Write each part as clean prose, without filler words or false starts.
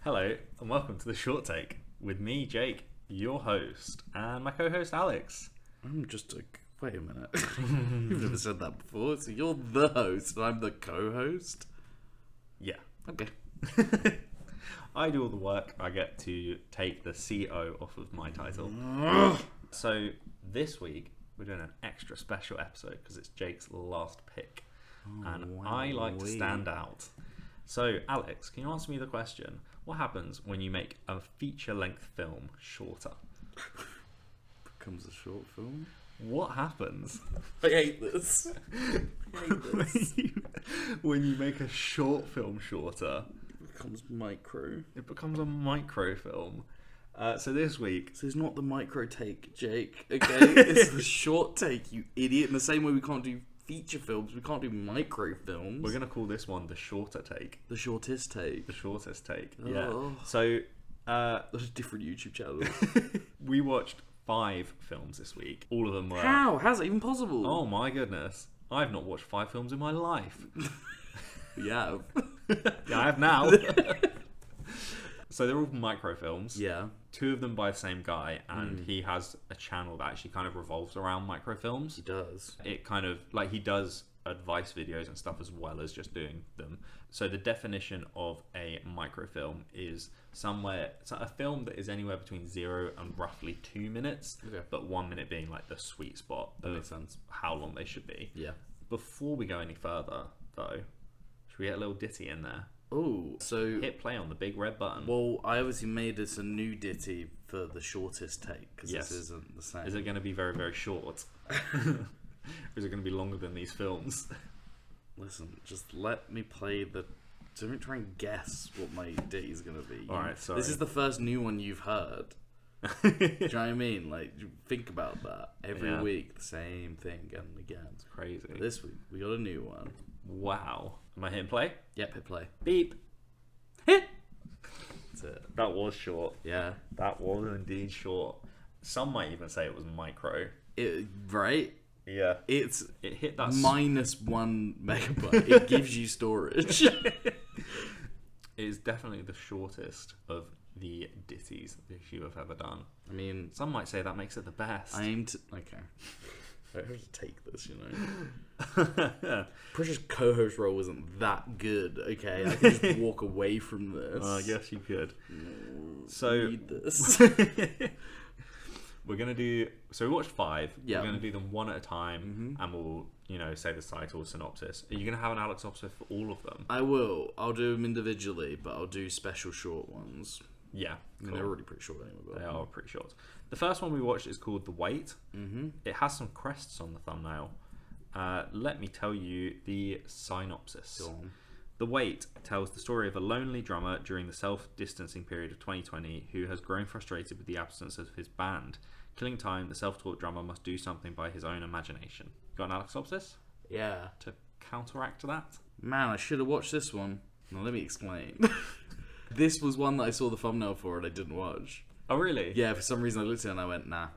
Hello, and welcome to the Short Take with me, Jake, your host, and my co-host, Alex. I'm just a... Wait a minute. You've never said that before. So you're the host and I'm the co-host? Yeah. Okay. I do all the work. I get to take the CO off of my title. So this week, we're doing an extra special episode because it's Jake's last pick. And I like to stand out. So, Alex, can you answer me the question? What happens when you make a feature-length film shorter? Becomes a short film? What happens I hate this. I hate this. when you make a short film shorter? It becomes micro. It becomes a microfilm. So this week... So it's not the micro take, Jake, okay? It's the short take, you idiot. In the same way we can't do feature films, we can't do micro films. We're going to call this one the shorter take. The shortest take. The shortest take, yeah. Oh. So... There's a different YouTube channel. we watched 5 films this week. All of them were... How? How's it even possible? Oh my goodness. I've not watched 5 films in my life. Yeah. Yeah, I have now. So they're all microfilms. Yeah. 2 of them by the same guy, and he has a channel that actually kind of revolves around microfilms. He does. It kind of, like, he does advice videos and stuff as well as just doing them. So the definition of a microfilm is a film that is anywhere between 0 and roughly 2 minutes, but 1 minute being like the sweet spot That of makes sense. how long they should be. Yeah. Before we go any further, though, should we get a little ditty in there? Oh, so... Hit play on the big red button. Well, I obviously made this a new ditty for the shortest take, because Yes. this isn't the same. Is it going to be very, very short? Or is it going to be longer than these films? Listen, just let me play the... Don't try and guess what my ditty is going to be. Alright, sorry. This is the first new one you've heard. Do you know what I mean? Like, think about that. Every week, the same thing again and again. It's crazy. But this week, we got a new one. Wow. Am I hitting play? Yep, hit play. Beep. Hit! That's it. That was short. Yeah. That was indeed short. Some might even say it was micro. Right? Yeah. It's It hit that... minus 1 megabyte. It gives you storage. It is definitely the shortest of the ditties that you have ever done. I mean... Some might say that makes it the best. I aim to... Okay. I have to take this, you know. Precious co-host role wasn't that good, okay? I could just walk away from this. I guess you could. So... Read this. We're going to do... So we watched 5. Yeah. We're going to do them one at a time, and we'll, say the title, synopsis. Are you going to have an Alex synopsis for all of them? I will. I'll do them individually, but I'll do special short ones. Yeah. I mean, they're already pretty short anyway. But... They are pretty short. The first one we watched is called The Wait. Mm-hmm. It has some crests on the thumbnail. Let me tell you the synopsis. Go on. The Wait tells the story of a lonely drummer during the self-distancing period of 2020 who has grown frustrated with the absence of his band. Killing time, the self-taught drummer must do something by his own imagination. Got an Alex synopsis Yeah. to counteract that? Man, I should have watched this one. Now, let me explain. This was one that I saw the thumbnail for and I didn't watch. Oh, really? Yeah, for some reason I looked at it and I went, nah.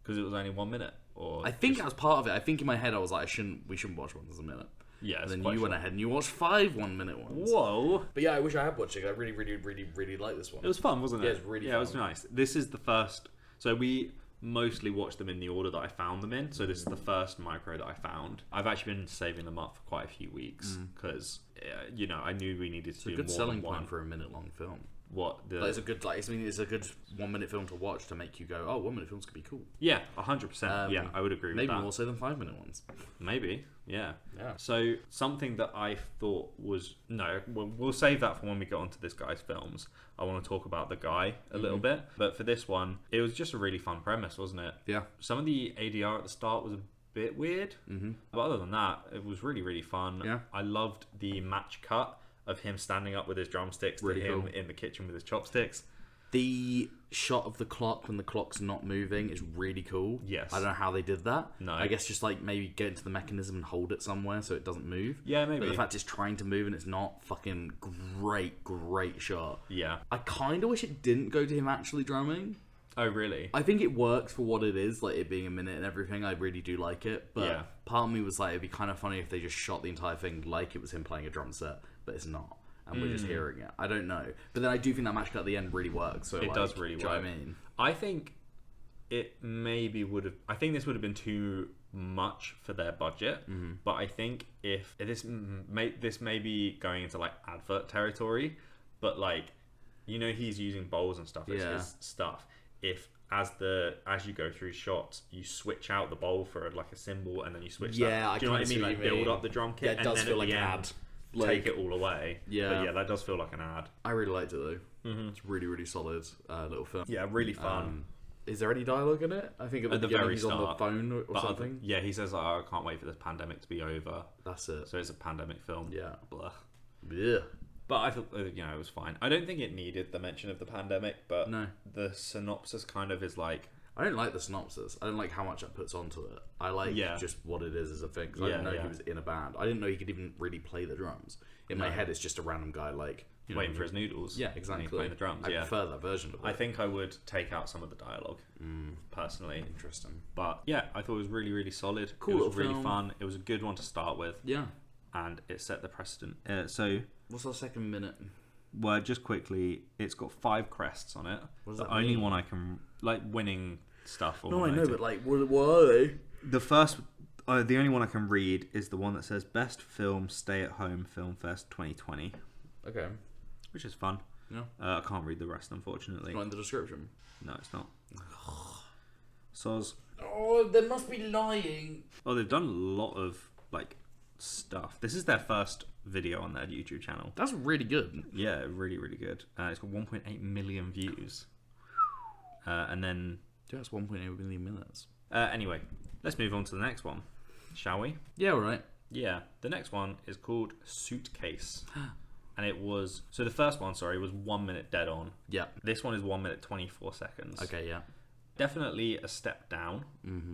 Because it was only 1 minute? Or I think that was part of it. I think in my head I was like, we shouldn't watch one that's a minute. Yeah, And then you went ahead and you watched 5 1-minute ones. Whoa! But yeah, I wish I had watched it. I really like this one. It was fun, wasn't it? Yeah, it was really it fun. was nice. This is the first... So we mostly watched them in the order that I found them in. So this is the first micro that I found. I've actually been saving them up for quite a few weeks because, I knew we needed to do more than one. It's a good selling point for a minute-long film. What the? Like, it's a good, it's a good 1-minute film to watch to make you go, oh, 1-minute films could be cool. Yeah, 100%. Yeah, I would agree with that. Maybe more so than 5-minute ones. Maybe, yeah. Yeah. So something that I thought was we'll save that for when we get onto this guy's films. I want to talk about the guy a little bit, but for this one, it was just a really fun premise, wasn't it? Yeah. Some of the ADR at the start was a bit weird, but other than that, it was really, really fun. Yeah. I loved the match cut of him standing up with his drumsticks Really to him cool. in the kitchen with his chopsticks. The shot of the clock when the clock's not moving is really cool. Yes. I don't know how they did that. No. I guess just like maybe get into the mechanism and hold it somewhere so it doesn't move. Yeah, maybe. But the fact it's trying to move and it's not, fucking great shot. Yeah. I kind of wish it didn't go to him actually drumming. Oh, really? I think it works for what it is, like it being a minute and everything. I really do like it. But Yeah. part of me was like, it'd be kind of funny if they just shot the entire thing like it was him playing a drum set, but it's not. and we're just hearing it. I don't know, but then I do think that match cut at the end really works. So It does really do you know work. what I mean? I think it maybe would have. I think this would have been too much for their budget. But I think if this may be going into like advert territory, but like he's using bowls and stuff. It's Yeah. his stuff. If as you go through shots, you switch out the bowl for like a symbol, and then you switch. Yeah, that. I Do you know what I kinda see mean? what Like you build mean. up the drum kit. Yeah, it and does then feel at like the an end, ad. Take it all away. Yeah. But yeah, that does feel like an ad. I really liked it though. It's really, really solid little film. Yeah, really fun. Is there any dialogue in it? I think at the beginning very he's on the start, phone or But something. yeah, he says, I can't wait for this pandemic to be over. That's it. So it's a pandemic film. Yeah. Blah. Yeah. But I thought, it was fine. I don't think it needed the mention of the pandemic, but No. the synopsis kind of is like, I don't like the synopsis. I don't like how much that puts onto it. I like just what it is as a thing. Because I didn't know he was in a band. I didn't know he could even really play the drums. In my head, it's just a random guy waiting for his noodles. Yeah, and exactly. he's playing the drums. I Yeah. prefer that version of it. I think I would take out some of the dialogue, personally. Interesting. But yeah, I thought it was really, really solid. Cool It was little really film. fun. It was a good one to start with, Yeah. and it set the precedent. So, What's our second minute? well, just quickly, it's got 5 crests on it. What does The that only mean? one I can winning stuff. Or No, I know, nominated. but what are they? The first, the only one I can read is the one that says Best Film Stay at Home Film Fest 2020, Okay. which is fun. Yeah. I can't read the rest, unfortunately. Not in the description. No, it's not. Soz. Oh, they must be lying. Oh, they've done a lot of stuff. This is their first video on their YouTube channel. That's really good. Yeah, really, really good. It's got 1.8 million views. And then, Just 1.8 million minutes. anyway, let's move on to the next one, shall we? Yeah, all right. Yeah, the next one is called Suitcase. And it was, so the first one, was 1 minute dead on. Yeah. This one is 1 minute 24 seconds. Okay, yeah. Definitely a step down,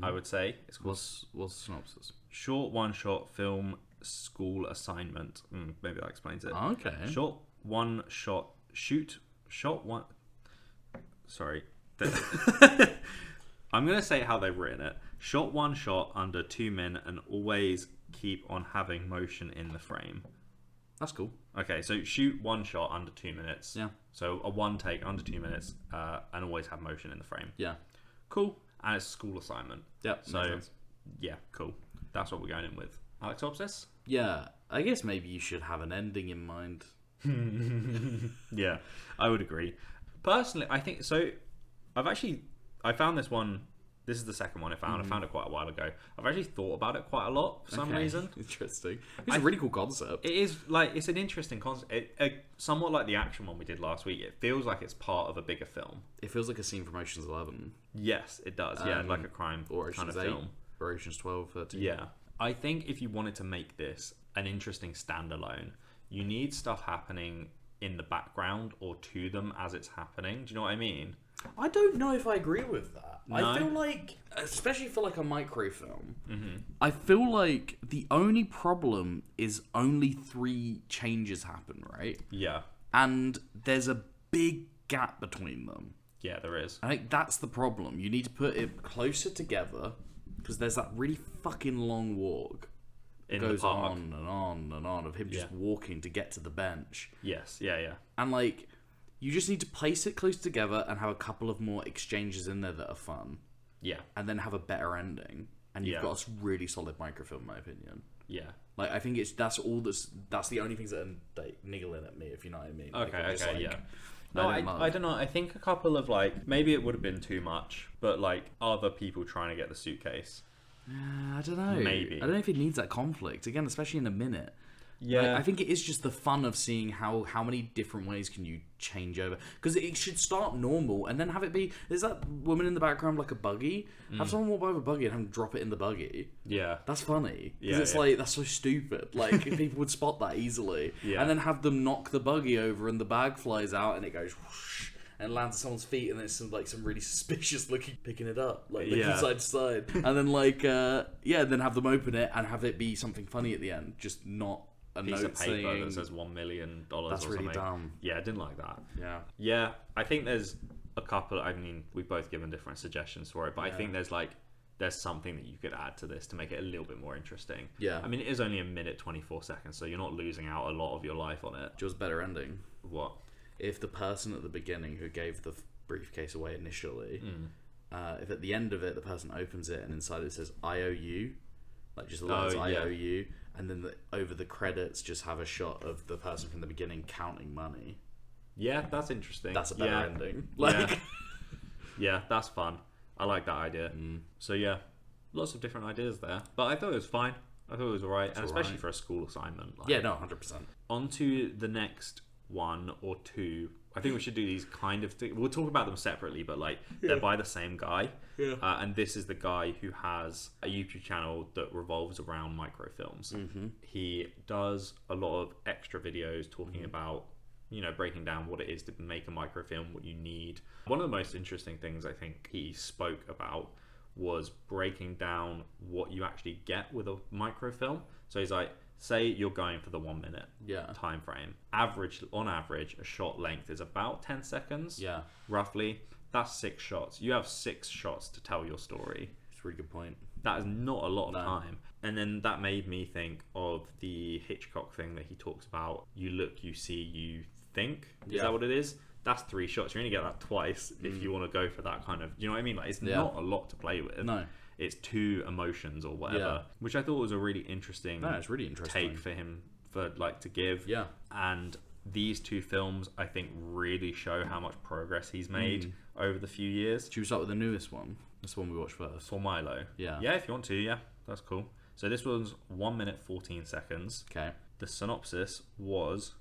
I would say. It's called What's the synopsis? Short one-shot film school assignment. Maybe that explains it. Okay. Short one-shot shoot. Shot one... Sorry. I'm going to say how they've written it. Shot one shot under 2 min and always keep on having motion in the frame. That's cool. Okay, so shoot one shot under 2 minutes. Yeah. So a one take under 2 minutes and always have motion in the frame. Yeah. Cool. And it's a school assignment. Yeah. So, yeah, cool. That's what we're going in with. Alexopsis? Yeah. I guess maybe you should have an ending in mind. Yeah, I would agree. Personally, I think so. I found this one. This is the second one I found. I found it quite a while ago. I've actually thought about it quite a lot for some Okay. reason. Interesting. It's a really cool concept. It is it's an interesting concept. Somewhat like the action one we did last week. It feels like it's part of a bigger film. It feels like a scene from Ocean's 11 Yes, it does. Yeah, like a crime or kind Ocean's of 8 film. or Ocean's 12, 13. Yeah. I think if you wanted to make this an interesting standalone, you need stuff happening in the background or to them as it's happening. Do you know what I mean? I don't know if I agree with that. No? I feel like, especially for like a microfilm, I feel like the only problem is only 3 changes happen, right? Yeah. And there's a big gap between them. Yeah, there is. I think that's the problem. You need to put it closer together because there's that really fucking long walk. It In goes the park. on and on and on of him just Yeah. walking to get to the bench. Yes. Yeah, yeah. And like, you just need to place it close together and have a couple of more exchanges in there that are fun. Yeah. And then have a better ending. And you've Yeah. got a really solid microfilm, in my opinion. Yeah. Like, I think that's the only things that are like, niggling at me, if you know what I mean. Like, Okay, I'm just okay, like, yeah. No, I don't know. I think a couple of maybe it would have been too much, but other people trying to get the suitcase. I don't know. Maybe. I don't know if it needs that conflict. Again, especially in a minute. Yeah. Like, I think it is just the fun of seeing how many different ways can you change over. Because it should start normal and then have it be... Is that woman in the background like a buggy? Have someone walk by with a buggy and have them drop it in the buggy. Yeah. That's funny. Yeah, Because it's that's so stupid. Like, people would spot that easily. Yeah. And then have them knock the buggy over and the bag flies out and it goes whoosh and lands at someone's feet and then it's some really suspicious looking picking it up. Looking Yeah. side to side. And then then have them open it and have it be something funny at the end. Just not a Piece note of paper saying... that says $1 million That's or really something. dumb. Yeah, I didn't like that. Yeah. Yeah, I think there's a couple. I mean, we've both given different suggestions for it, but I think there's there's something that you could add to this to make it a little bit more interesting. Yeah. I mean, it is only a minute 24 seconds, so you're not losing out a lot of your life on it. Just better ending. What? If the person at the beginning who gave the briefcase away initially, if at the end of it the person opens it and inside it says "I owe you," like just the lines "I owe you," and then over the credits just have a shot of the person from the beginning counting money. Yeah, that's interesting. That's a better ending. Yeah, that's fun. I like that idea. So yeah, lots of different ideas there. But I thought it was fine. I thought it was alright, and especially for a school assignment. Yeah, no, 100%. On to the next one or two. I think we should do these kind of things. We'll talk about them separately, but they're by the same guy. Yeah. And this is the guy who has a YouTube channel that revolves around microfilms. He does a lot of extra videos talking about, breaking down what it is to make a microfilm, what you need. One of the most interesting things I think he spoke about was breaking down what you actually get with a microfilm. So he's like, say you're going for the 1 minute time frame. On average, a shot length is about 10 seconds. Yeah. Roughly. That's 6 shots. You have 6 shots to tell your story. That's a really good point. That is not a lot of time. And then that made me think of the Hitchcock thing that he talks about. You look, you see, you think. Is that what it is? That's 3 shots. You're going to get that twice if you want to go for that kind of... You know what I mean? Like, it's not a lot to play with. No. It's 2 emotions or whatever, which I thought was a really interesting, it's really interesting take for him to give. Yeah. And these 2 films, I think, really show how much progress he's made over the few years. Should we start with the newest one? That's the one we watched first. For Milo. Yeah. Yeah, if you want to, yeah. That's cool. So this was 1 minute 14 seconds. Okay. The synopsis was,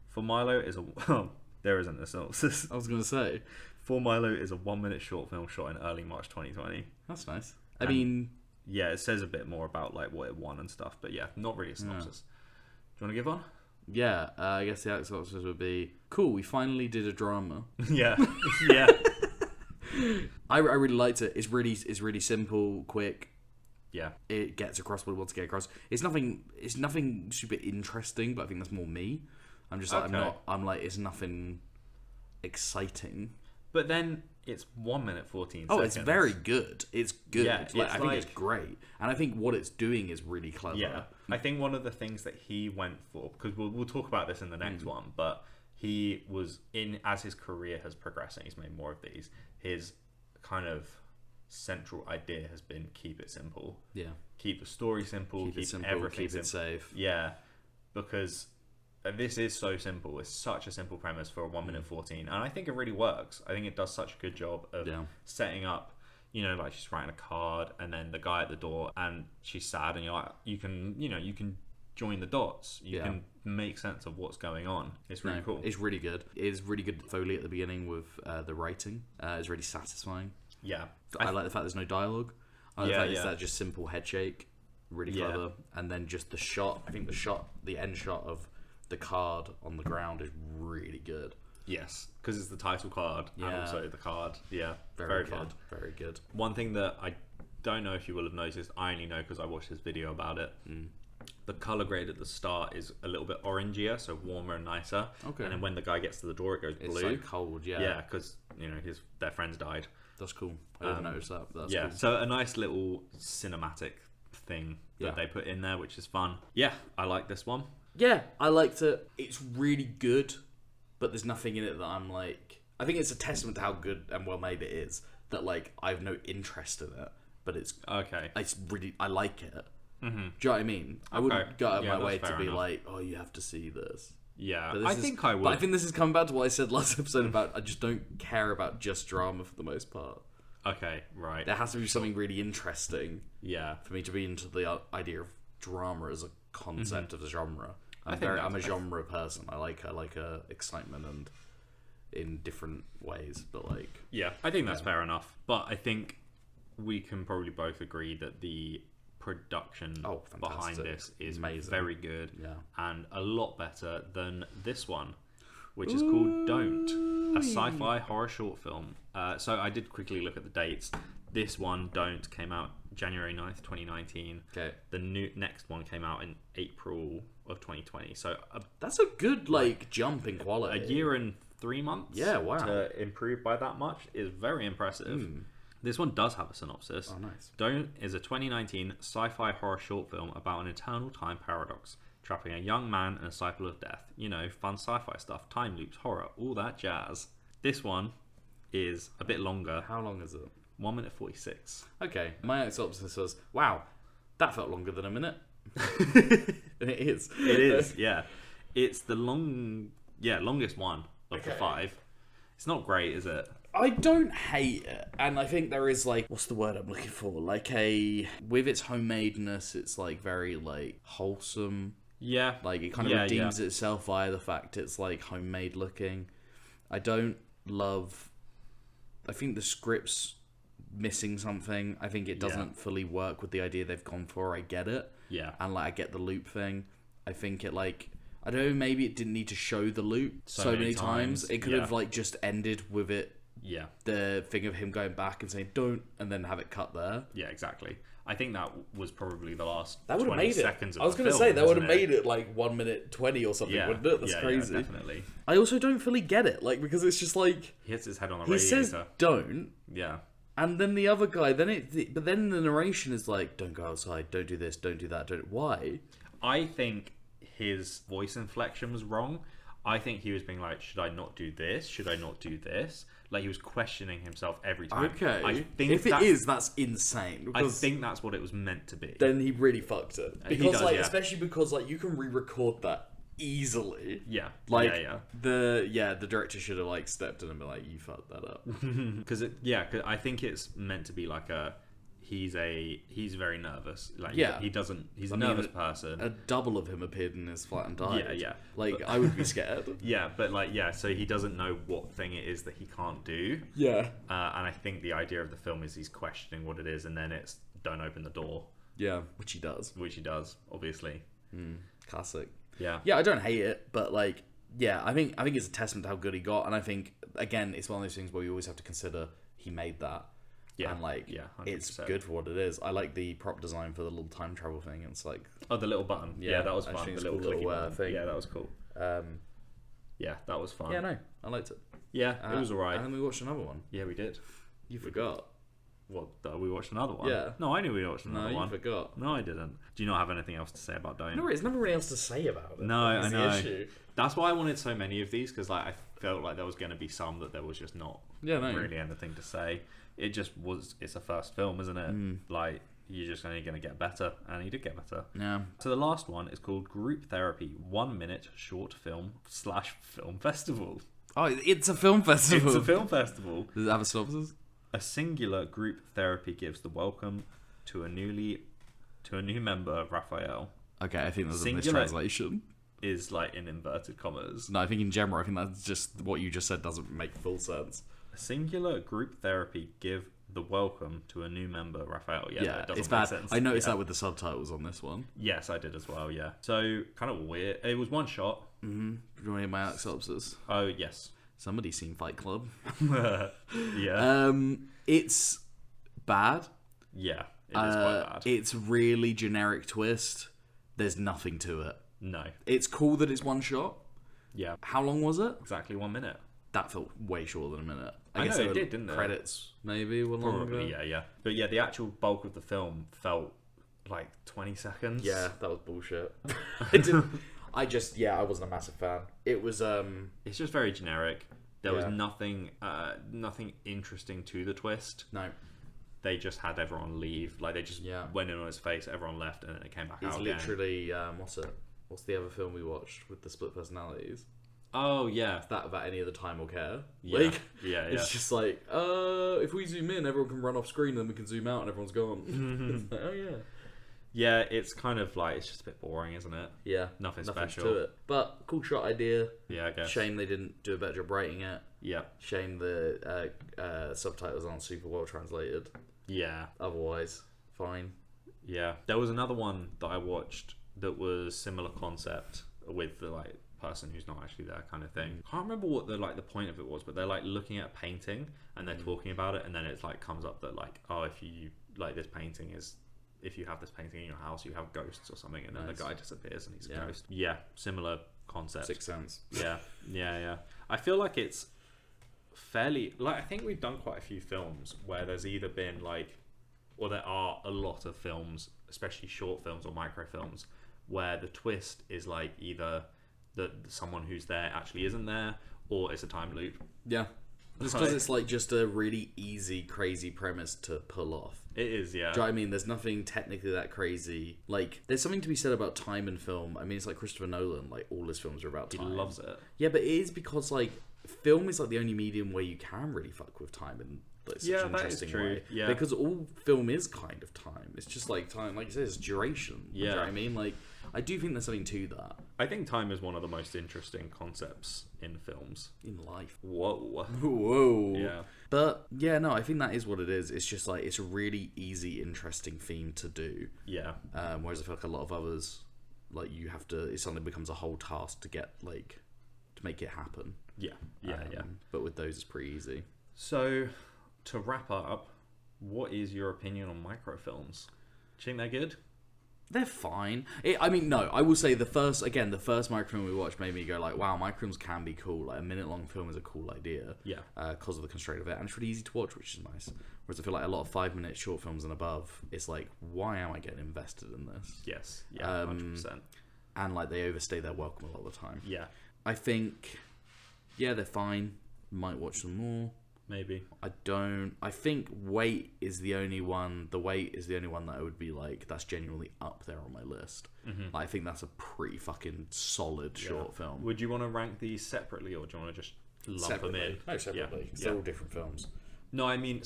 For Milo is a... there isn't a synopsis. I was going to say. For Milo is a 1 minute short film shot in early March 2020. That's nice. I mean... Yeah, it says a bit more about what it won and stuff, but yeah, not really a synopsis. Do you want to give one? Yeah, I guess the synopsis would be, cool, we finally did a drama. Yeah. I really liked it. It's really simple, quick. Yeah. It gets across what it wants to get across. It's nothing super interesting, but I think that's more me. I'm just like, it's nothing exciting. But then it's 1 minute 14 seconds. Oh, it's very good. It's good. Yeah, I think it's great. And I think what it's doing is really clever. Yeah. I think one of the things that he went for, because we'll talk about this in the next one, but he was as his career has progressed and he's made more of these, his kind of central idea has been keep it simple. Yeah. Keep the story simple, keep everything keep it safe. Yeah. Because this is so simple. It's such a simple premise for a 1 minute 14, and I think it really works. I think it does such a good job of setting up. Like she's writing a card, and then the guy at the door, and she's sad, and you're like, you can join the dots. You can make sense of what's going on. It's really cool. It's really good. It's really good Foley at the beginning with the writing. It's really satisfying. Yeah, I like the fact there's no dialogue. I like the fact it's that just simple head shake. Really clever, and then just the shot. I think the end shot of the card on the ground is really good. Yes, because it's the title card and also the card. Yeah, very fun. Very good. One thing that I don't know if you will have noticed, I only know because I watched this video about it. The color grade at the start is a little bit orangier, so warmer and nicer. Okay. And then when the guy gets to the door, it goes blue. It's so cold, yeah. Yeah, because their friends died. That's cool. I didn't notice that. But that's cool. So a nice little cinematic thing that they put in there, which is fun. Yeah, I like this one. Yeah, I liked it. It's really good, but there's nothing in it that I'm like... I think it's a testament to how good and well made it is that I have no interest in it, but it's... Okay. It's really... I like it. Mm-hmm. Do you know what I mean? I wouldn't go out of my way to be like, oh, you have to see this. Yeah, I think I would. But I think this is coming back to what I said last episode about I just don't care about just drama for the most part. Okay, right. There has to be something really interesting for me to be into the idea of drama as a concept of the genre. I'm a genre person. I like excitement and in different ways, but I think that's fair enough. But I think we can probably both agree that the production behind this is amazing. Very good and a lot better than this one, which is called Don't, a sci-fi horror short film. So I did quickly look at the dates. This one, Don't, came out January 9th, 2019. Okay. The next one came out in April of 2020. So that's a good jump in quality. A year and 3 months. Yeah, wow. To improve by that much is very impressive. This one does have a synopsis. Oh, nice. Don't is a 2019 sci-fi horror short film about an eternal time paradox, trapping a young man and a cycle of death. You know, fun sci-fi stuff, time loops, horror, all that jazz. This one is a bit longer. How long is it? 1 minute 46. Okay, my synopsis was, wow, that felt longer than a minute. And it is. It is, yeah. It's the longest one of the 5. It's not great, is it? I don't hate it, and I think there is like, what's the word I'm looking for? Like with its homemadeness, it's like very like wholesome. Yeah. Like it kind of redeems itself via the fact it's like homemade looking. I don't love. I think the script's missing something. I think it doesn't fully work with the idea they've gone for. I get it. Yeah. And like I get the loop thing. I think it like. I don't know, maybe it didn't need to show the loop so many times. It could have like just ended with it. Yeah. The thing of him going back and saying don't, and then have it cut there. Yeah, exactly. I think that was probably the last That would have 20 made seconds it. of I was the going to film, say that would have wasn't made it like 1 minute 20 or something, wouldn't it? That's crazy. Yeah, definitely. I also don't fully get it, like because it's just like He hits his head on the he radiator. says don't, Yeah. and then the other guy, but then the narration is like, don't go outside, don't do this, don't do that, don't. Why? I think his voice inflection was wrong. I think he was being like, should I not do this? Should I not do this? Like he was questioning himself every time. Okay, I think if it is, that's insane. I Because think that's what it was meant to be. then he really fucked it. He Because does, like, yeah. especially because like you can re-record that easily. Yeah. Like yeah. the director should have like stepped in and been like, you fucked that up. Because I think it's meant to be like he's very nervous. Like Yeah. he's a nervous person. A double of him appeared in his flat and died. Yeah. Like I would be scared. Yeah, but so he doesn't know what thing it is that he can't do. Yeah. And I think the idea of the film is he's questioning what it is, and then it's don't open the door, Yeah, which he does. which he does, obviously. Classic. Yeah. Yeah, I don't hate it, but like, yeah, I think it's a testament to how good he got, and I think again, it's one of those things where you always have to consider he made that. Yeah. And like, Yeah, 100%. it's good for what it is. I like the prop design for the little time travel thing. It's like, Oh, the little button. Yeah, Yeah, that was I fun. think The it's little a cool clicky little, button. thing. Yeah, that was cool. Yeah, that was fun. yeah, no, I liked it. Yeah, it was alright. And then we watched another one. Yeah, we did. You forgot. What? We watched another one? Yeah. No, I knew we watched No, another you one. forgot. No, I didn't. Do you not have anything else to say about Don't? No, there's nothing really else to say about it. No, I Is the know. issue. That's why I wanted so many of these, because like I felt like there was going to be some that there was just not Yeah, no. really anything to say. It just was. It's a first film, isn't it? Like you're just only going to get better, and he did get better. Yeah. So the last one is called Group Therapy, 1 minute short film / film festival. Oh, it's a film festival. It's a film festival. Does it have a synopsis? A singular group therapy gives the welcome to a new member, Raphael. Okay, I think there's a Singular. mistranslation. Is like in inverted commas. No, I think in general, I think that's just what you just said doesn't make full sense. A singular group therapy give the welcome to a new member, Raphael. Yeah, Yeah, it doesn't it's make bad. sense. I noticed Yeah. that with the subtitles on this one. Yes, I did as well. Yeah. So kind of weird. It was one shot. Do you want to hear my synopsis? Oh yes. Somebody's seen Fight Club. Yeah. It's bad. Yeah. It is quite bad. It's really generic twist. There's nothing to it. No. It's cool that it's one shot. Yeah. How long was it? Exactly 1 minute. That felt way shorter than a minute. I guess know, there it were did, didn't it? Credits maybe were longer. Probably. Yeah. But yeah, the actual bulk of the film felt like 20 seconds. Yeah, that was bullshit. I wasn't a massive fan. It was It's just very generic. There was Yeah. nothing interesting to the twist. no. They just had everyone leave. Like they just Yeah. went in on his face, everyone left, and then it came back It's out again. literally what's the other film we watched with the split personalities? Oh yeah, That about any other time or care. Yeah. Like Yeah. it's just like, if we zoom in, everyone can run off screen, then we can zoom out and everyone's gone. It's like, oh yeah. Yeah, it's kind of like it's just a bit boring, isn't it? Yeah. Nothing Nothing special. to it. But cool shot idea. Yeah, I guess. Shame they didn't do a better job writing it. Yeah. Shame the subtitles aren't super well translated. Yeah. Otherwise, fine. Yeah. There was another one that I watched that was similar concept with the like person who's not actually there kind of thing. Can't remember what the point of it was, but they're like looking at a painting and they're talking about it, and then it's like comes up that like, oh, if you like this painting is if you have this painting in your house, you have ghosts or something, and then Nice. the guy disappears and he's Yeah. a ghost. Yeah, similar concept. Sixth Sense. Yeah. I feel like it's fairly, like, I think we've done quite a few films where there's either been like, or there are a lot of films, especially short films or microfilms, where the twist is like either that someone who's there actually isn't there, or it's a time loop. Yeah. Just because it's like just a really easy, crazy premise to pull off. It is, yeah. Do you know what I mean? There's nothing technically that crazy. Like, there's something to be said about time in film. I mean, it's like Christopher Nolan. Like, all his films are about time. He loves it. Yeah, but it is because, like, film is like the only medium where you can really fuck with time in like, such an interesting way. Yeah. Because all film is kind of time. It's just like time, like you said, it's duration. Yeah. Do you know what I mean? Like, I do think there's something to that. I think time is one of the most interesting concepts in films. In life. Whoa. Whoa. Yeah. But, yeah, no, I think that is what it is. It's just like, it's a really easy, interesting theme to do. Yeah. Whereas I feel like a lot of others, like, you have to, it suddenly becomes a whole task to get, like, to make it happen. Yeah. Yeah. But with those, it's pretty easy. So, to wrap up, what is your opinion on microfilms? Do you think they're good? They're fine. I mean, no, I will say the first microfilm we watched made me go like, wow, microfilms can be cool. Like, a minute-long film is a cool idea. Yeah. Because of the constraint of it. And it's really easy to watch, which is nice. Whereas I feel like a lot of 5-minute short films and above, it's like, why am I getting invested in this? Yes. Yeah, 100%. And, like, they overstay their welcome a lot of the time. Yeah. I think, yeah, they're fine. Might watch them more. Maybe. I think Wait is the only one. The Wait is the only one that I would be like, that's genuinely up there on my list. Mm-hmm. Like, I think that's a pretty fucking solid short film. Would you want to rank these separately, or do you want to just lump them in? No, separately. Yeah. They're all different films. No, I mean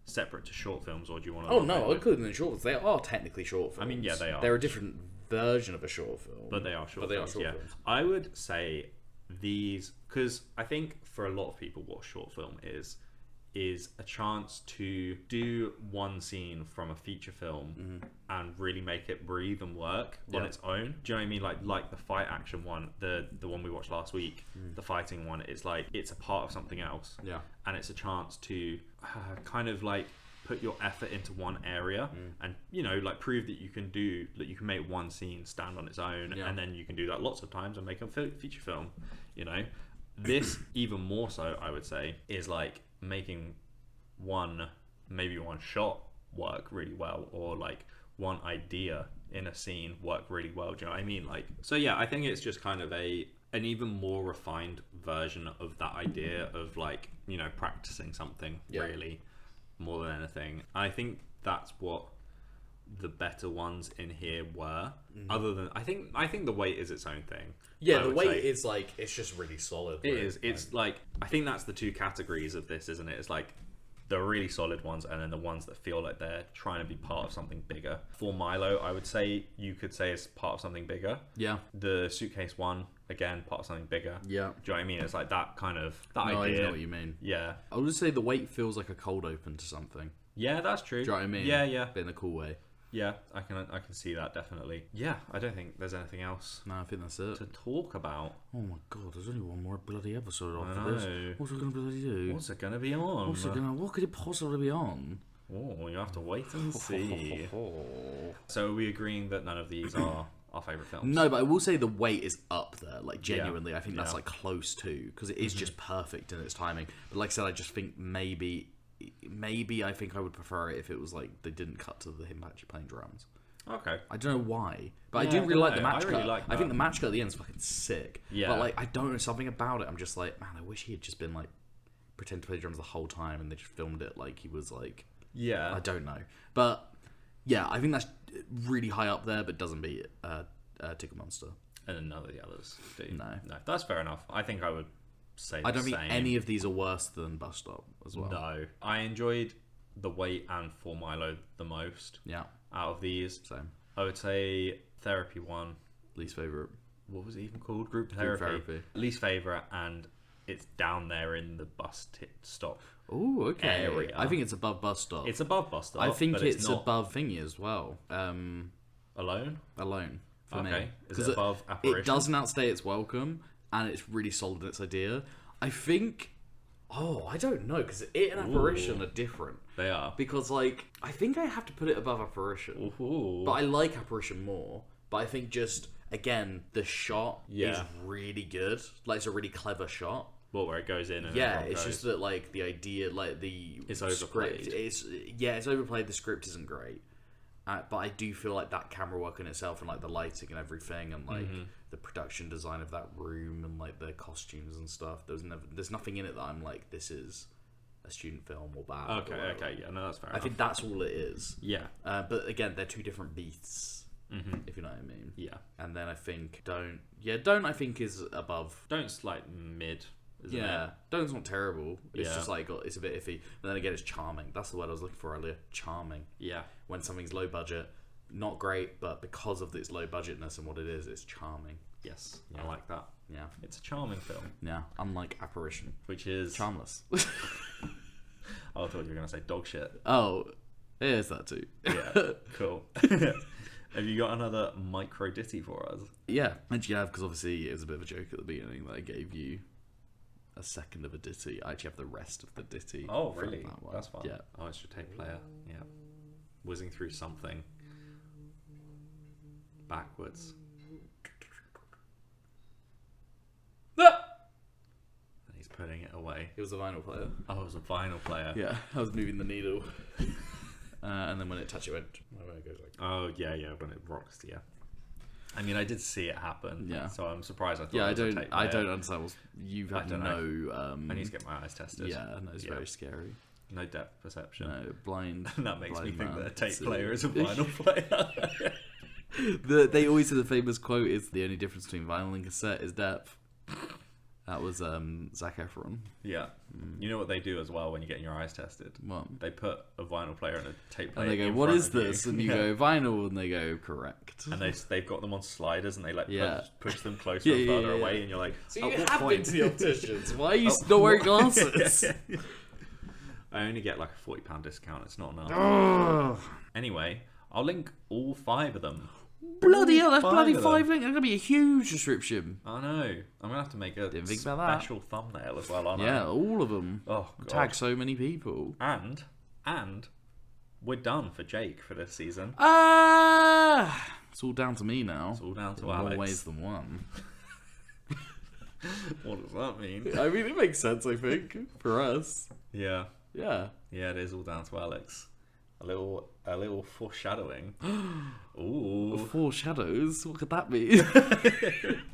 separate to short films, or do you want to? Oh no, I include them in short films. They are technically short films. I mean, yeah, they are. They're a different version of a short film. But they are short films. Short Yeah. films. I would say these, because I think for a lot of people, what a short film is a chance to do one scene from a feature film and really make it breathe and work on its own. Do you know what I mean? Like the fight action one, the one we watched last week, the fighting one, it's like it's a part of something else. Yeah. And it's a chance to kind of like put your effort into one area and, you know, like prove that you can make one scene stand on its own, and then you can do that lots of times and make a feature film, you know. This even more so, I would say, is like making maybe one shot work really well, or like one idea in a scene work really well. Do you know what I mean? Like, so yeah, I think it's just kind of an even more refined version of that idea of, like, you know, practicing something really more than anything. I think that's what the better ones in here were. Other than I think The Wait is its own thing. Yeah, The Wait is like, it's just really solid. It is. It's like, I think that's the two categories of this, isn't it? It's like the really solid ones, and then the ones that feel like they're trying to be part of something bigger. For Milo, I would say you could say it's part of something bigger. Yeah. The Suitcase one, again, part of something bigger. Yeah. Do you know what I mean? It's like that kind of No, idea. I know what you mean. Yeah. I would just say The Wait feels like a cold open to something. Yeah, that's true. Do you know what I mean? Yeah. But in a cool way. Yeah, I can see that definitely. Yeah, I don't think there's anything else No, I think that's it. to talk about. Oh my god, there's only one more bloody episode I after this. know. What's it gonna bloody do? What's it gonna be on? What could it possibly be on? Oh, you have to wait and see. So are we agreeing that none of these are our favourite films? No, but I will say The Wait is up there. Like, genuinely, I think that's Yeah. like close to, because it is just perfect in its timing. But like I said, I just think maybe I think I would prefer it if it was like they didn't cut to him actually playing drums. Okay. I don't know why, but Yeah, I do I really don't like the know. match I really cut. like I that. think the match cut at the end is fucking sick. Yeah. But like, I don't know, something about it. I'm just like, man, I wish he had just been like pretend to play drums the whole time, and they just filmed it like he was like, Yeah. I don't know, but yeah, I think that's really high up there, but doesn't beat Tickle Monster. And none of the others do. No. That's fair enough. I think I would say I don't the think same. any of these are worse than Bus Stop as well. No. I enjoyed The Wait and For Milo the most Yeah, out of these. same. I would say Therapy one. Least favorite. What was it even called? Group Therapy. Least favourite, and it's down there in the stop. Oh, okay. Area. I think it's above Bus Stop. It's above Bus Stop. I think but it's not above Thingy as well. Alone. Alone for me. Okay. Is 'Cause it above Apparition? It doesn't outstay its welcome, and it's really solid in its idea. I think. Oh, I don't know, because it and Apparition are different. They are. Because, like, I think I have to put it above Apparition. Ooh. But I like Apparition more. But I think just, again, the shot is Yeah. really good. Like, it's a really clever shot. Well, where it goes in and Yeah, everyone it's goes. just that like the idea, like the It's script, overplayed. it's overplayed. The script isn't great, but I do feel like that camera work in itself and like the lighting and everything and like the production design of that room and like the costumes and stuff. There's nothing in it that I'm like, this is a student film or bad. Okay, or whatever. okay, yeah, no, that's fair I think that's all it is. Yeah. But again, they're two different beasts, if you know what I mean. Yeah. And then I think Don't I think is above. Don't like mid, isn't Yeah, it? Done's not terrible. It's Yeah. just like it's a bit iffy. But then again, it's charming. That's the word I was looking for earlier. Charming. Yeah. When something's low budget, not great, but because of its low budgetness and what it is, it's charming. Yes, Yeah. I like that. Yeah, It's a charming film, yeah. Unlike Apparition, which is... charmless. Oh, I thought you were going to say dog shit. Oh, it is that too. Yeah, cool. Have you got another micro ditty for us? Yeah, actually, I have, because obviously it was a bit of a joke at the beginning that I gave you a second of a ditty. I actually have the rest of the ditty. Oh, from really? that one. That's fun. Yeah. Oh, it's your tape player. Yeah. Whizzing through something. Backwards. And he's putting it away. It was a vinyl player. Oh, it was a vinyl player. Yeah, I was moving the needle. And then when it touched it, went... When it goes like... Oh, yeah, when it rocks, yeah. I mean, I did see it happen. Yeah. So I'm surprised I thought Yeah, it was a tape I player. don't understand. You I have don't no... I need to get my eyes tested. Yeah, no, it's Yeah. very scary. No depth perception. No, blind... And that makes me blind think man. that a tape It's, player is a vinyl player. They always say the famous quote is, the only difference between vinyl and cassette is depth. That was Zac Efron. Yeah. You know what they do as well when you're getting your eyes tested? What? They put a vinyl player and a tape player And they go, in what front is of you. this? And you Yeah. go, vinyl, and they go, correct. And they've got them on sliders and they like Yeah. push them closer and further away and you're like, So at you what have point? been to the opticians. Why are you Oh. still wearing glasses? I only get like a £40 discount. It's not enough. Ugh. Anyway, I'll link all 5 of them. Bloody hell, that's Five bloody of them. 5 links. That's going to be a huge description. I know. I'm going to have to make a Didn't think about that. special thumbnail as well, aren't Yeah, I? all of them. Oh, God. Tag so many people. And we're done for Jake for this season. It's all down to me now. It's all down to In Alex. more ways than one. What does that mean? I mean, it makes sense, I think, for us. Yeah. Yeah. Yeah, it is all down to Alex. A little foreshadowing. Ooh. Four shadows? What could that be?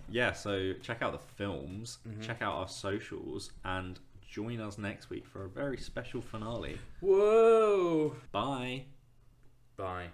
Yeah, so check out the films, Mm-hmm. check out our socials, and join us next week for a very special finale. Whoa. Bye. Bye.